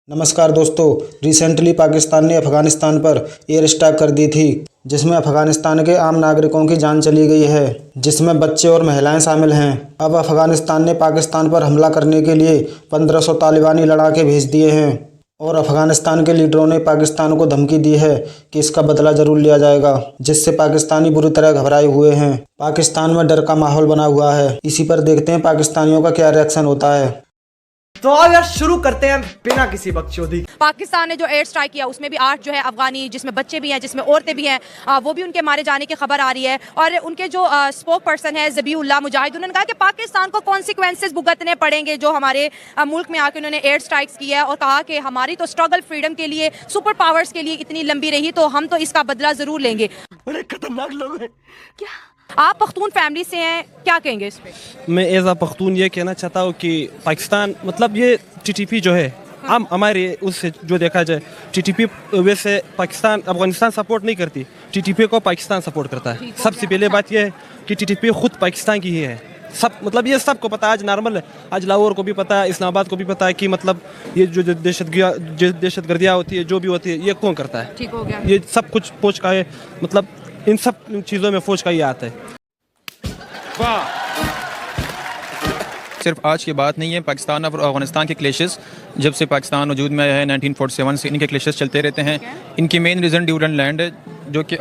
नमस्कार दोस्तों। रिसेंटली पाकिस्तान ने अफगानिस्तान पर एयर स्ट्राइक कर दी थी, जिसमें अफगानिस्तान के आम नागरिकों की जान चली गई है, जिसमें बच्चे और महिलाएं शामिल हैं। अब अफगानिस्तान ने पाकिस्तान पर हमला करने के लिए 1500 तालिबानी लड़ाके भेज दिए हैं और अफगानिस्तान के लीडरों ने पाकिस्तान को धमकी दी है कि इसका बदला जरूर लिया जाएगा, जिससे पाकिस्तानी बुरी तरह घबराए हुए हैं। पाकिस्तान में डर का माहौल बना हुआ है। इसी पर देखते हैं पाकिस्तानियों का क्या रिएक्शन होता है। तो अब यार शुरू करते हैं बिना किसी बकचोदी। पाकिस्तान ने जो एयर स्ट्राइक किया उसमें भी 8 जो है अफगानी, जिसमें बच्चे भी हैं, जिसमें औरतें भी हैं, वो भी उनके मारे जाने की खबर आ रही है। और उनके जो स्पोक पर्सन है ज़बीउल्लाह मुजाहिद, उन्होंने कहा कि पाकिस्तान को कॉन्सिक्वेंसेस भुगतने पड़ेंगे जो हमारे मुल्क में आके उन्होंने एयर स्ट्राइक्स किया है। और कहा कि हमारी तो स्ट्रगल फ्रीडम के लिए, सुपर पावर्स के लिए इतनी लंबी रही, तो हम तो इसका बदला जरूर लेंगे। बड़े खतरनाक लोग हैं। क्या आप पख्तून फैमिली से हैं, क्या कहेंगे इस पे? मैं एज अ पख्तून ये कहना चाहता हूँ कि पाकिस्तान मतलब ये टीटीपी जो है, हम हमारे उससे जो देखा जाए टीटीपी वैसे पाकिस्तान अफगानिस्तान सपोर्ट नहीं करती, टीटीपी को पाकिस्तान सपोर्ट करता है। सबसे पहले बात यह है कि टीटीपी खुद पाकिस्तान की ही है। सब मतलब ये सबको पता है, आज नॉर्मल है, आज लाहौर को भी पता है, इस्लामाबाद को भी पता है कि मतलब ये जो दहशतगर्दियाँ होती है, जो भी होती है, ये कौन करता है। ठीक हो गया। ये सब कुछ फौज का है, मतलब इन सब चीज़ों में फौज का ही आता है। सिर्फ आज की बात नहीं है, पाकिस्तान और अफगानिस्तान के क्लेशेस जब से पाकिस्तान वजूद में है 1947 से इनके क्लेशेस चलते रहते हैं। इनकी मेन रीज़न ड्यूरन लैंड है, जो कि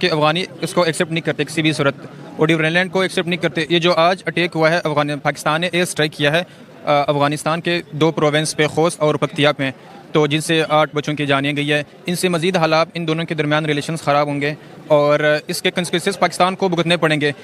अफगानी इसको एक्सेप्ट नहीं करते किसी भी सूरत, और ड्यूरन लैंड को एक्सेप्ट नहीं करते। ये जो आज अटैक हुआ है, पाकिस्तान ने एयर स्ट्राइक किया है अफगानिस्तान के 2 प्रोविंस पे, खोस और पख्तिया पे, तो जिनसे 8 बच्चों की जानें गई है। इनसे मज़ीद हालात इन दोनों के दरमियान रिलेशंस ख़राब होंगे और इसके कंसिक्वेंसेस पाकिस्तान को भुगतने पड़ेंगे।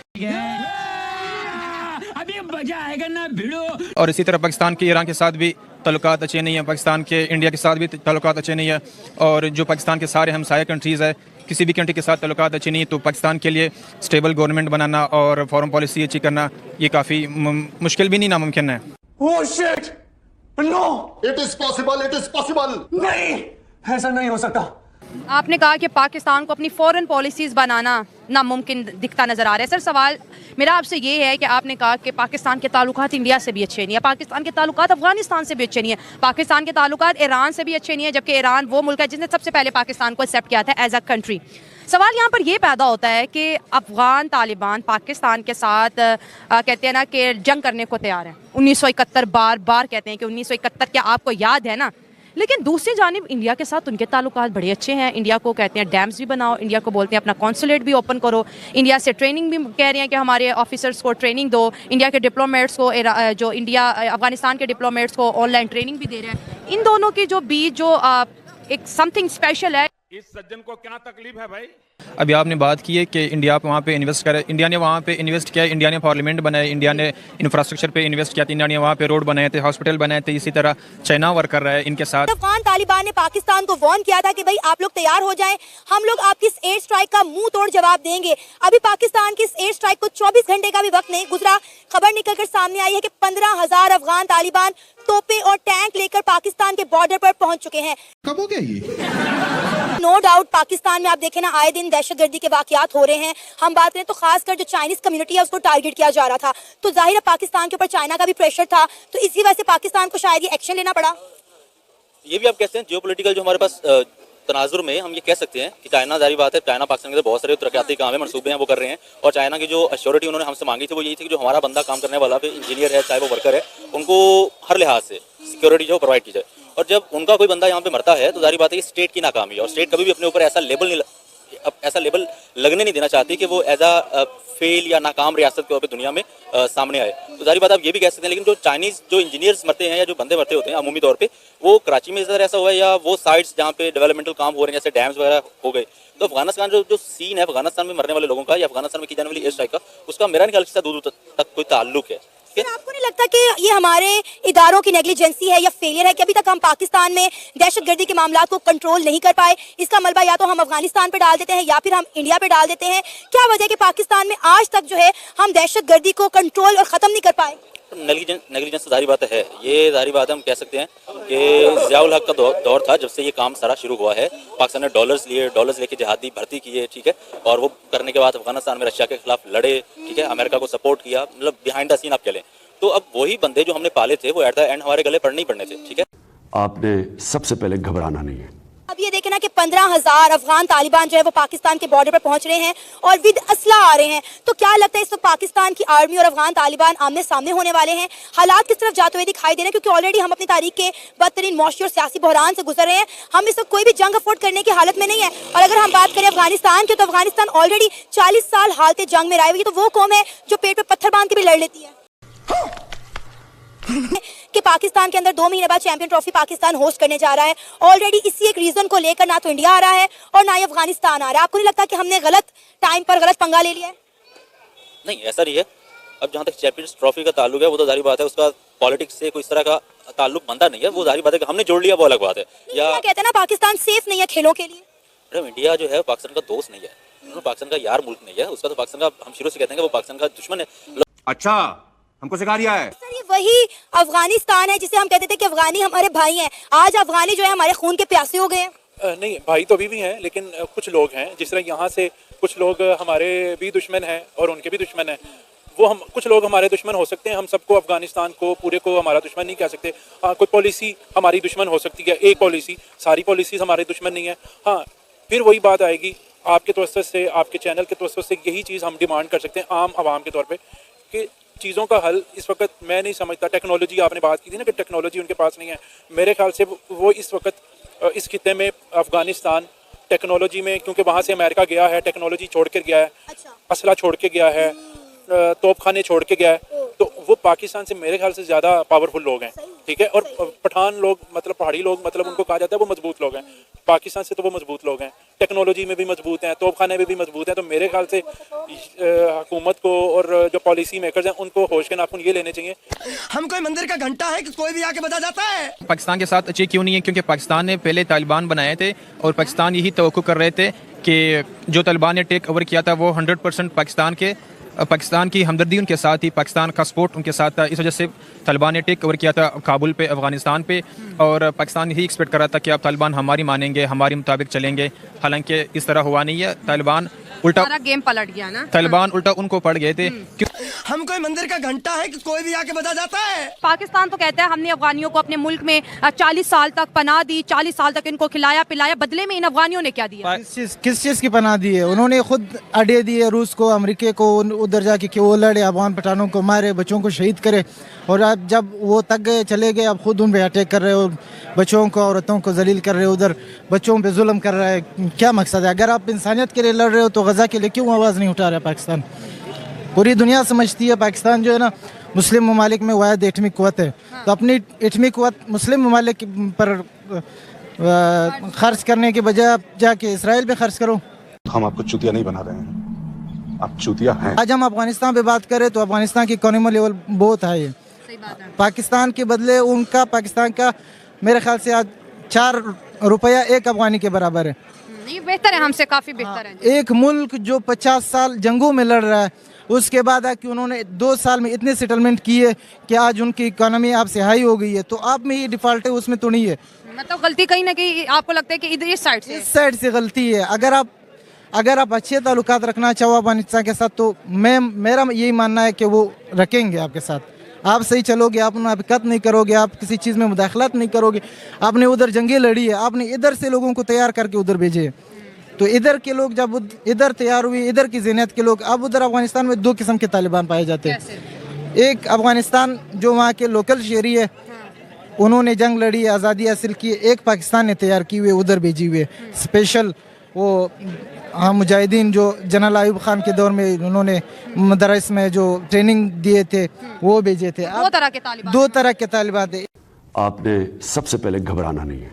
और इसी तरह पाकिस्तान के ईरान के साथ भी ताल्लुकात अच्छे नहीं है, पाकिस्तान के इंडिया के साथ भी ताल्लुकात अच्छे नहीं है, और जो पाकिस्तान के सारे हमसाया कंट्रीज़ है, किसी भी कंट्री के साथ ताल्लुकात अच्छे नहीं है, तो पाकिस्तान के लिए स्टेबल गवर्नमेंट बनाना और फॉरेन पॉलिसी अच्छी करना ये काफ़ी मुश्किल भी नहीं, नामुमकिन है। Oh shit! No! It is possible, it is possible. नहीं, ऐसा नहीं हो सकता। आपने कहा कि पाकिस्तान को अपनी फॉरेन पॉलिसीज़ बनाना नामुमकिन दिखता नज़र आ रहा है। सर, सवाल मेरा आपसे ये है कि आपने कहा कि पाकिस्तान के ताल्लुकात इंडिया से भी अच्छे नहीं है, पाकिस्तान के ताल्लुकात अफगानिस्तान से भी अच्छे नहीं है, पाकिस्तान के ताल्लुकात ईरान से भी अच्छे नहीं है, जबकि ईरान वो मुल्क है जिसने सबसे पहले पाकिस्तान को एक्सेप्ट किया था एज अ कंट्री। सवाल यहाँ पर ये पैदा होता है कि अफगान तालिबान पाकिस्तान के साथ कहते हैं ना कि जंग करने को तैयार है। 1971 बार बार कहते हैं कि 1971 क्या आपको याद है ना, लेकिन दूसरी जानिब इंडिया के साथ उनके ताल्लुकात बड़े अच्छे हैं। इंडिया को कहते हैं डैम्स भी बनाओ, इंडिया को बोलते हैं अपना कॉन्सुलेट भी ओपन करो, इंडिया से ट्रेनिंग भी कह रहे हैं कि हमारे ऑफिसर्स को ट्रेनिंग दो, इंडिया के डिप्लोमेट्स को, जो इंडिया अफगानिस्तान के डिप्लोमेट्स को ऑनलाइन ट्रेनिंग भी दे रहे हैं। इन दोनों की जो बीच जो एक समथिंग स्पेशल है। इस सज्जन को क्या तकलीफ है भाई? अभी आपने बात की है कि इंडिया वहाँ पे इन्वेस्ट करे, इंडिया ने वहाँ पे इन्वेस्ट किया है, इंडिया ने पार्लियामेंट बनाया, इंडिया ने इंफ्रास्ट्रक्चर पे इन्वेस्ट किया, इंडिया ने वहाँ पे रोड बनाए थे, हॉस्पिटल बनाए थे। इसी तरह चाइना वर्क कर रहा है इनके साथ। अफगान तालिबान ने पाकिस्तान को वार्न किया था कि भाई आप लोग तैयार हो जाएं, हम लोग आपकी इस एयर स्ट्राइक का मुंह तोड़ जवाब देंगे। अभी पाकिस्तान की इस एयर स्ट्राइक को 24 घंटे का भी वक्त नहीं गुजरा, खबर निकलकर सामने आई है कि 15,000 अफगान तालिबान तोपे और टैंक लेकर पाकिस्तान के बॉर्डर पर पहुंच चुके हैं। कब हो गया ये? नो डाउट पाकिस्तान में आप देखें ना, आए दिन दहशतगर्दी के वाकयात हो रहे हैं। हम बात करें तो खासकर जो चाइनीज कम्युनिटी है उसको टारगेट किया जा रहा था, तो जाहिर है पाकिस्तान के ऊपर चाइना का भी प्रेशर था, तो इसी वजह से पाकिस्तान को शायद ये एक्शन लेना पड़ा। ये भी आप कहते हैं जियोपॉलिटिकल जो हमारे पास तनाजुर में हम ये कह सकते हैं कि चाइना, जारी बात है, चाइना पाकिस्तान के बहुत सारे तरक्याती काम है, मनसूबे हैं, वो कर रहे हैं। और चाइना की जो अश्योरिटी उन्होंने हमसे मांगी थी वो यही थी कि जो हमारा बंदा काम करने वाला है, इंजीनियर है चाहे वो वर्कर है, उनको हर लिहाज से सिक्योरिटी जो प्रोवाइड की जाए। और जब उनका कोई बंदा यहाँ पे मरता है तो जारी बात है ये स्टेट की नाकामी है, और स्टेट कभी भी अपने ऊपर ऐसा लेबल लगने नहीं देना चाहती कि वो एज अ फेल या नाकाम रियासत के तौर पे दुनिया में सामने आए। तो जारी बात आप ये भी कह सकते हैं। लेकिन जो चाइनीज़ जो इंजीनियर्स मरते हैं या जो बंदे मरते होते हैं अमूमी तौर पे, वो कराची में ज़्यादा ऐसा हुआ है या वो साइट्स जहाँ पे डेवलपमेंटल काम हो रहे हैं, जैसे डैम्स वगैरह हो गए। तो अफगानिस्तान जो सीन है अफगानिस्तान में मरने वाले लोगों का या अफगानिस्तान में की जाने वाली एयर स्ट्राइक का, उसका मेरा ख्याल से दूर तक कोई ताल्लुक है। आपको नहीं लगता कि ये हमारे इदारों की नेग्लिजेंसी है या फेलियर है कि अभी तक हम पाकिस्तान में दहशतगर्दी के मामला को कंट्रोल नहीं कर पाए? इसका मलबा या तो हम अफगानिस्तान पे डाल देते हैं या फिर हम इंडिया पे डाल देते हैं। क्या वजह है कि पाकिस्तान में आज तक जो है हम दहशतगर्दी को कंट्रोल और ख़त्म नहीं कर पाए? नेग्लिजेंस तो जारी बात है, ये जारी बात हम कह सकते हैं कि ज़ियाउल हक का दौर था जब से ये काम सारा शुरू हुआ है। पाकिस्तान ने डॉलर्स लेके जिहादी भर्ती किए, ठीक है, और वो करने के बाद अफगानिस्तान में रशिया के खिलाफ लड़े, ठीक है, अमेरिका को सपोर्ट किया, मतलब बिहाइंड द सीन आप कह लें। तो अब वही बंदे जो हमने पाले थे वो एट द एंड हमारे गले पड़ने ही पड़ने थे, ठीक है। आपने सबसे पहले घबराना नहीं है। अब ये देखें ना कि 15,000 अफगान तालिबान जो है वो पाकिस्तान के बॉर्डर पर पहुंच रहे हैं और विद असला आ रहे हैं। तो क्या लगता है इस वक्त पाकिस्तान की आर्मी और अफगान तालिबान आमने सामने होने वाले हैं? हालात किस तरफ जाते हुए दिखाई दे रहे हैं? क्योंकि ऑलरेडी हम अपनी तारीख के बदतरीन मौशी और सियासी बहरान से गुजर रहे हैं। हम इस वक्त कोई भी जंग अफोर्ड करने की हालत में नहीं है। और अगर हम बात करें अफगानिस्तान की, तो अफगानिस्तान ऑलरेडी 40 साल हालत जंग में रही हुई। तो वो कौम है जो पेट पे पत्थर बांध के भी लड़ लेती है कि पाकिस्तान के अंदर 2 महीने बाद चैंपियन ट्रॉफी पाकिस्तान होस्ट करने जा रहा है। ऑलरेडी इसी एक रीजन को लेकर ना तो इंडिया आ रहा है और ना ही अफगानिस्तान आ रहा है। आपको नहीं लगता कि हमने गलत टाइम पर गलत पंगा ले लिया है? नहीं, ऐसा नहीं है। अब जहाँ तक चैंपियंस ट्रॉफी का ताल्लुक है वो तो जारी बात है, उसका पॉलिटिक्स से कोई इस तरह का ताल्लुक बनता नहीं है। वो जारी बात है कि हमने जोड़ लिया, वो अलग बात है। या कहते हैं ना पाकिस्तान सेफ नहीं है खेलों के लिए। मैडम, इंडिया जो है पाकिस्तान का दोस्त नहीं है, पाकिस्तान का यार मुल्क नहीं है। उसका तो पाकिस्तान का हम शुरू से कहते हैं कि वो पाकिस्तान का दुश्मन है। अच्छा, हमको सिखा दिया है। सर, ये वही अफगानिस्तान है जिसे हम कहते थे कि अफगानी हमारे भाई हैं। आज अफगानी जो है हमारे खून के प्यासे हो गए हैं। नहीं, भाई तो अभी भी हैं, लेकिन कुछ लोग हैं जिस तरह यहाँ से कुछ लोग हमारे भी दुश्मन हैं और उनके भी दुश्मन हैं। वो हम कुछ लोग हमारे दुश्मन हो सकते हैं। हम सबको अफगानिस्तान को पूरे को हमारा दुश्मन नहीं कह सकते। हाँ, कोई पॉलिसी हमारी दुश्मन हो सकती है, एक पॉलिसी, सारी पॉलिसीज हमारे दुश्मन नहीं है। हाँ, फिर वही बात आएगी आपके तवज्जुह से, आपके चैनल के तवज्जुह से यही चीज़ हम डिमांड कर सकते हैं आम आवाम के तौर पर कि चीज़ों का हल इस वक्त मैं नहीं समझता। टेक्नोलॉजी आपने बात की थी ना कि टेक्नोलॉजी उनके पास नहीं है। मेरे ख्याल से वो इस वक्त इस खित्ते में अफगानिस्तान टेक्नोलॉजी में, क्योंकि वहाँ से अमेरिका गया है, टेक्नोलॉजी छोड़ कर गया है, असला छोड़ के गया है, तोपखाने छोड़ के गया है, तो वो पाकिस्तान से मेरे ख्याल से ज़्यादा पावरफुल लोग हैं। ठीक है, और पठान लोग मतलब पहाड़ी लोग मतलब उनको कहा जाता है वो मजबूत लोग हैं। पाकिस्तान से तो वो मजबूत लोग हैं, टेक्नोलॉजी में भी मजबूत हैं, तोपखाने में भी मजबूत हैं। तो मेरे ख्याल से हुकूमत को और जो पॉलिसी मेकर्स हैं उनको होश के नाखून ये लेने चाहिए। हम कोई मंदिर का घंटा है कि कोई भी आके बजा जाता है? पाकिस्तान के साथ अच्छे क्यों नहीं है? क्योंकि पाकिस्तान ने पहले तालिबान बनाए थे और पाकिस्तान यही तवक्कुह कर रहे थे कि जो तालिबान ने टेक ओवर किया था वो 100% पाकिस्तान की हमदर्दी उनके साथ थी, पाकिस्तान का सपोर्ट उनके साथ था। इस वजह से तालिबान ने टेक ओवर किया था काबुल पे, अफगानिस्तान पे, और पाकिस्तान यही एक्सपेक्ट कर रहा था कि अब तालिबान हमारी मानेंगे, हमारे मुताबिक चलेंगे। हालांकि इस तरह हुआ नहीं है। तालिबान उल्टा गेम पलट गया ना। तालिबान उल्टा उनको पड़ गए थे। हम कोई मंदिर का घंटा है कि कोई भी आके बजा जाता है? पाकिस्तान तो कहता है हमने अफगानियों को अपने मुल्क में 40 साल तक पनाह दी, 40 साल तक इनको खिलाया पिलाया। बदले में इन अफगानियों ने क्या दिया? किस चीज़ की पनाह दी है? उन्होंने खुद अड्डे दिए रूस को, अमेरिका को, उधर जाके कि वो लड़े, अफगान पठानों को मारे, बच्चों को शहीद करे। और अब जब वो तक गए, चले गए, अब खुद उन पे अटैक कर रहे हो, बच्चों को औरतों को जलील कर रहे हो, उधर बच्चों पे जुल्म कर रहा है। क्या मकसद है? अगर आप इंसानियत के लिए लड़ रहे हो तो गज़ा के लिए क्यों आवाज़ नहीं उठा रहा पाकिस्तान? पूरी दुनिया समझती है पाकिस्तान जो है ना मुस्लिम ममालिक में वाहिद एटमी क़ुव्वत है। तो अपनी एटमी क़ुव्वत मुस्लिम ममालिक पर खर्च करने के बजाय आप जाके इसराइल पे खर्च करो। हम आपको चूतिया नहीं बना रहे हैं, आप चूतिया हैं। आज हम अफगानिस्तान पे बात करें तो अफगानिस्तान की इकोनॉमी लेवल बहुत हाई है। पाकिस्तान के बदले उनका, पाकिस्तान का मेरे ख्याल से आज 4 रुपया एक अफगानी के बराबर है। नहीं, बेहतर है, हमसे काफी बेहतर है। एक मुल्क जो 50 साल जंगों में लड़ रहा है, उसके बाद कि उन्होंने 2 साल में इतने सेटलमेंट किए कि आज उनकी इकोनॉमी आपसे हाई हो गई है। तो आप में ही डिफॉल्ट है, उसमें तो नहीं है। मतलब गलती कहीं ना कहीं आपको लगता है कि इधर इस साइड से गलती है। अगर आप अच्छे ताल्लुकात रखना चाहो अफगानिस्तान के साथ तो मेरा यही मानना है कि वो रखेंगे आपके साथ। आप सही चलोगे, आप मुनाफिकत नहीं करोगे, आप किसी चीज़ में मुदाखलत नहीं करोगे। आपने उधर जंगें लड़ी है, आपने इधर से लोगों को तैयार करके उधर भेजे। तो इधर के लोग जब इधर तैयार हुए, इधर की ज़हनियत के लोग, अब उधर अफगानिस्तान में 2 किस्म के तालिबान पाए जाते हैं। एक अफगानिस्तान जो वहाँ के लोकल शहरी है, उन्होंने जंग लड़ी, आज़ादी हासिल की। एक पाकिस्तान ने तैयार की हुए, उधर भेजी हुए स्पेशल वो मुजाहिदीन जो जनरल आयुब खान के दौर में उन्होंने मदरस में जो ट्रेनिंग दिए थे वो भेजे थे। 2 तरह के तालिबान थे। आपने सबसे पहले घबराना नहीं है।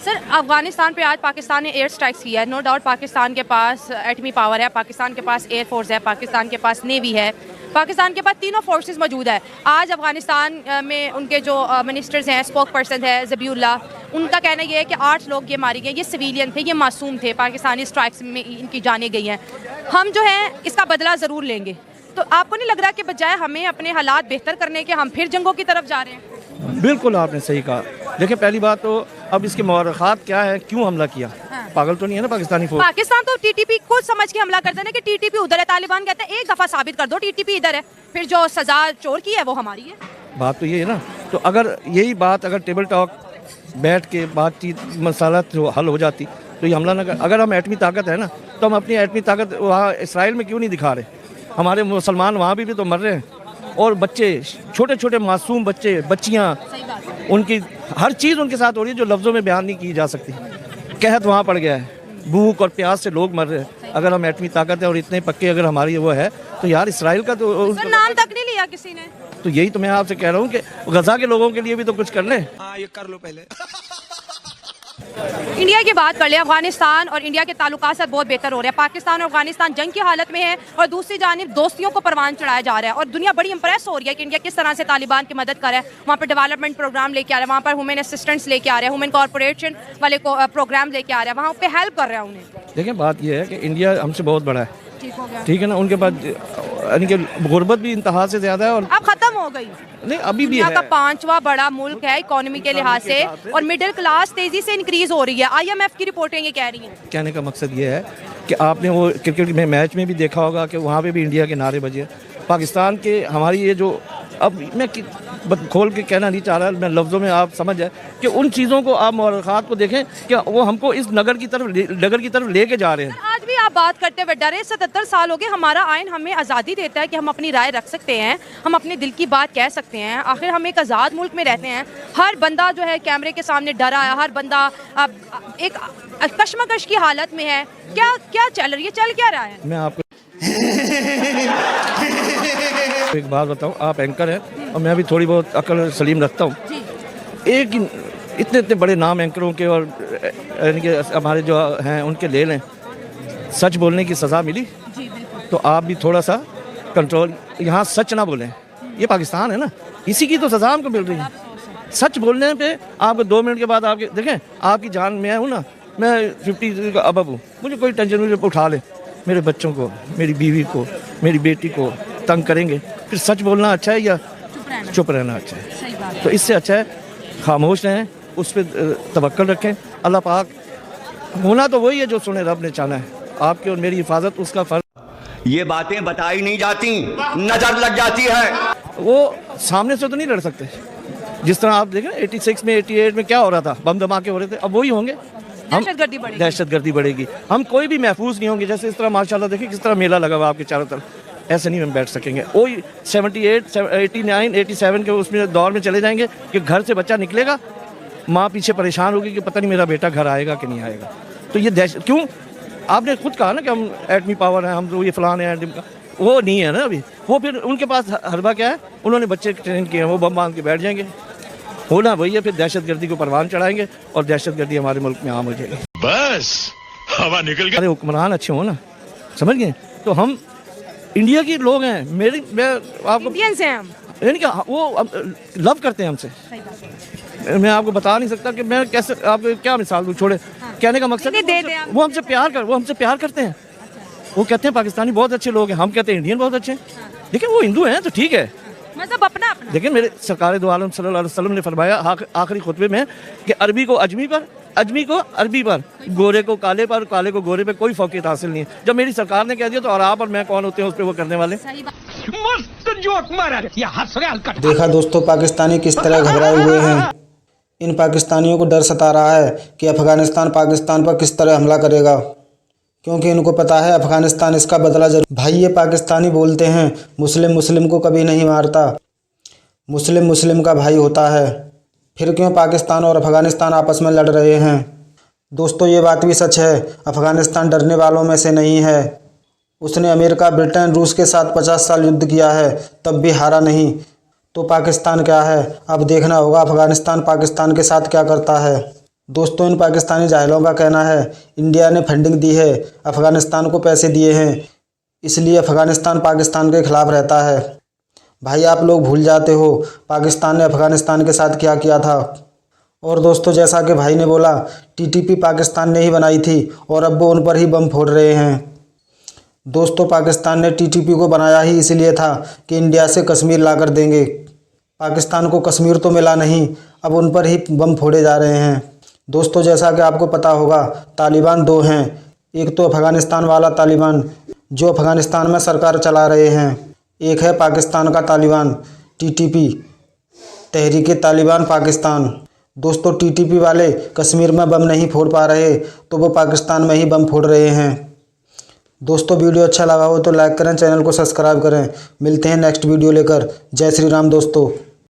सर, अफगानिस्तान पे आज पाकिस्तान ने एयर स्ट्राइक्स किया है। नो डाउट पाकिस्तान के पास एटमी पावर है, पाकिस्तान के पास एयर फोर्स है, पाकिस्तान के पास नेवी है, पाकिस्तान के पास तीनों फोर्सेस मौजूद है। आज अफगानिस्तान में उनके जो मिनिस्टर्स हैं, स्पोक पर्सन है ज़बीउल्लाह, उनका कहना ये है कि 8 लोग ये मारे गए, ये सिविलियन थे, ये मासूम थे, पाकिस्तानी स्ट्राइक्स में इनकी जानें गई हैं। हम जो है इसका बदला ज़रूर लेंगे। तो आपको नहीं लग रहा कि बजाय हमें अपने हालात बेहतर करने के हम फिर जंगों की तरफ जा रहे हैं? बिल्कुल आपने सही कहा। देखिए, पहली बात तो अब इसके मौरखात क्या है, क्यों हमला किया? पागल तो नहीं है ना पाकिस्तानी फोर्स? पाकिस्तान तो टीटीपी खुद समझ के हमला करते हैं कि टीटीपी उधर है। तालिबान कहते हैं एक दफा साबित कर दो टीटीपी इधर है, फिर जो सजा चोर की है वो हमारी है। बात तो ये है ना। तो अगर यही बात अगर टेबल टॉक बैठ के बातचीत मसाला जो हल हो जाती तो ये हमला ना कर। अगर हम एटमी ताकत है ना तो हम अपनी एटमी ताकत वहाँ इसराइल में क्यों नहीं दिखा रहे? हमारे मुसलमान वहाँ भी तो मर रहे हैं, और बच्चे, छोटे छोटे मासूम बच्चे, बच्चियाँ, उनकी हर चीज़ उनके साथ हो रही है जो लफ्ज़ों में बयान नहीं की जा सकती। कहत वहाँ पड़ गया है, भूख और प्यास से लोग मर रहे हैं। अगर हम एटमी ताकत है और इतने पक्के अगर हमारी वो है तो यार इसराइल का तो नाम तक नहीं लिया किसी ने। तो यही तो मैं आपसे कह रहा हूँ कि गजा के लोगों के लिए भी तो कुछ कर लें। हाँ, ये कर लो पहले। इंडिया की बात कर ले, अफगानिस्तान और इंडिया के ताल्लुकात बहुत बेहतर हो रहे हैं। पाकिस्तान और अफगानिस्तान जंग की हालत में है और दूसरी जानिब दोस्तियों को परवान चढ़ाया जा रहा है, और दुनिया बड़ी इंप्रेस हो रही है कि इंडिया किस तरह से तालिबान की मदद कर रहा है। वहाँ पर डेवलपमेंट प्रोग्राम लेके आ रहा है, वहाँ पर ह्यूमन असिस्टेंस लेके आ रहा है, ह्यूमन कॉर्पोरेशन वाले को प्रोग्राम लेके आ रहा है, वहाँ पे हेल्प कर रहा है उन्हें। देखिए बात यह है कि इंडिया हमसे बहुत बड़ा है, ठीक है ना, उनके पास यानी कि गुर्बत भी इंतहा से ज़्यादा है, और अब खत्म हो गई। नहीं अभी भी दुनिया है। का 5वां बड़ा मुल्क है इकोनॉमी के लिहाज से, और मिडिल क्लास तेजी से इंक्रीज हो रही है। IMF की रिपोर्टें ये कह रही हैं। कहने का मकसद ये है कि आपने वो क्रिकेट में मैच में भी देखा होगा कि वहाँ पे भी इंडिया के नारे बजे। पाकिस्तान के हमारी ये जो, अब मैं खोल के कहना नहीं चाह रहा, मैं लफ्ज़ों में आप समझ जाए कि उन चीज़ों को आप मुआरखात को देखें कि वो हमको इस नगर की तरफ लेके जा रहे हैं। आज भी आप बात करते हुए डरे, 77 साल हो गए, हमारा आइन हमें आज़ादी देता है कि हम अपनी राय रख सकते हैं, हम अपने दिल की बात कह सकते हैं। आखिर हम एक आज़ाद मुल्क में रहते हैं। हर बंदा जो है कैमरे के सामने डरा है, हर बंदा एक कशमकश की हालत में है। क्या चल रही है, चल क्या रहा है? मैं आपको एक बात बताऊं, आप एंकर हैं और मैं भी थोड़ी बहुत अकल सलीम रखता हूं। एक इतने बड़े नाम एंकरों के और यानी कि हमारे जो हैं उनके ले लें, सच बोलने की सज़ा मिली तो आप भी थोड़ा सा कंट्रोल, यहाँ सच ना बोलें। ये पाकिस्तान है ना, इसी की तो सज़ा हमको मिल रही है। सच बोलने पे आपको 2 मिनट के बाद आपके देखें, आपकी जान में हूँ ना, मैं 50 का अबब हूँ, मुझे कोई टेंशन नहीं, उठा ले, मेरे बच्चों को, मेरी बीवी को, मेरी बेटी को तंग करेंगे, फिर सच बोलना अच्छा है या चुप रहना अच्छा है? तो इससे अच्छा है खामोश रहें, उस पर तवक्कल रखें। अल्लाह पाक होना तो वही है जो सुने रब ने चाहा है, आपकी और मेरी हिफाजत उसका फर्ज। ये बातें बताई नहीं जाती, नजर लग जाती है। वो सामने से तो नहीं लड़ सकते। जिस तरह आप देखें 86 में 88 में क्या हो रहा था, बम धमाके हो रहे थे, अब वही होंगे। हम दहशतगर्दी बढ़ेगी, हम कोई भी महफूज नहीं होंगे। जैसे इस तरह माशाल्लाह देखिए किस तरह मेला लगा हुआ आपके चारों तरफ, ऐसे नहीं हम बैठ सकेंगे। वही 78, 89, 87 के उसमें दौर में चले जाएंगे कि घर से बच्चा निकलेगा, माँ पीछे परेशान होगी कि पता नहीं मेरा बेटा घर आएगा कि नहीं आएगा। तो ये दहशत क्यों? आपने खुद कहा ना कि हम एटमी पावर हैं, हम तो ये फलान है, एटमी का वो नहीं है ना अभी। वो फिर उनके पास हरबा क्या है, उन्होंने बच्चे ट्रेन किए हैं, वो बम बांध के बैठ जाएंगे। होना वही है, फिर दहशतगर्दी को परवान चढ़ाएंगे और दहशतगर्दी हमारे मुल्क में आम हो जाएगी। बस हवा निकल गई। अरे हुक्मरान अच्छे हो ना, समझ गए? तो हम इंडिया के लोग हैं, मैं आपको इंडियंस हैं हम, यानी कि वो लव करते हैं हमसे। मैं आपको बता नहीं सकता कि मैं कैसे आपको क्या मिसाल दूँ, छोड़े। कहने का मकसद वो हमसे प्यार करते हैं। वो कहते हैं पाकिस्तानी बहुत अच्छे लोग हैं, हम कहते हैं इंडियन बहुत अच्छे हैं। लेकिन वो हिंदू हैं तो ठीक है, मतलब अपना। देखिए मेरे सरकार दो आलम सल्लल्लाहु अलैहि वसल्लम ने फरमाया आखिरी खुतबे में कि अरबी को अजमी पर, अजमी को अरबी पर, गोरे को काले पर, काले को गोरे पर कोई फौकियत हासिल नहीं है। जब मेरी सरकार ने कह दिया तो और आप और मैं कौन होते हैं उस पर वो करने वाले। मस्त जोक मारा रे, ये हंस रहे हल्का। देखा दोस्तों पाकिस्तानी किस तरह घबराए हुए हैं। इन पाकिस्तानियों को डर सता रहा है कि अफगानिस्तान पाकिस्तान पर किस तरह हमला करेगा, क्योंकि इनको पता है अफगानिस्तान इसका बदला जरूर। भाई ये पाकिस्तानी बोलते हैं मुस्लिम मुस्लिम को कभी नहीं मारता, मुस्लिम मुस्लिम का भाई होता है। फिर क्यों पाकिस्तान और अफगानिस्तान आपस में लड़ रहे हैं? दोस्तों ये बात भी सच है, अफगानिस्तान डरने वालों में से नहीं है। उसने अमेरिका, ब्रिटेन, रूस के साथ 50 साल युद्ध किया है, तब भी हारा नहीं। तो पाकिस्तान क्या है? अब देखना होगा अफगानिस्तान पाकिस्तान के साथ क्या करता है। दोस्तों इन पाकिस्तानी जाहिलों का कहना है इंडिया ने फंडिंग दी है, अफगानिस्तान को पैसे दिए हैं, इसलिए अफगानिस्तान पाकिस्तान के खिलाफ रहता है। भाई आप लोग भूल जाते हो पाकिस्तान ने अफगानिस्तान के साथ क्या किया था। और दोस्तों जैसा कि भाई ने बोला टीटीपी पाकिस्तान ने ही बनाई थी और अब वो उन पर ही बम फोड़ रहे हैं। दोस्तों पाकिस्तान ने टीटीपी को बनाया ही इसलिए था कि इंडिया से कश्मीर ला कर देंगे। पाकिस्तान को कश्मीर तो मिला नहीं, अब उन पर ही बम फोड़े जा रहे हैं। दोस्तों जैसा कि आपको पता होगा तालिबान 2 हैं, एक तो अफगानिस्तान वाला तालिबान जो अफगानिस्तान में सरकार चला रहे हैं, एक है पाकिस्तान का तालिबान टीटीपी, तहरीक तालिबान पाकिस्तान। दोस्तों टीटीपी वाले कश्मीर में बम नहीं फोड़ पा रहे तो वो पाकिस्तान में ही बम फोड़ रहे हैं। दोस्तों वीडियो अच्छा लगा हो तो लाइक करें, चैनल को सब्सक्राइब करें। मिलते हैं नेक्स्ट वीडियो लेकर। जय श्री राम दोस्तों।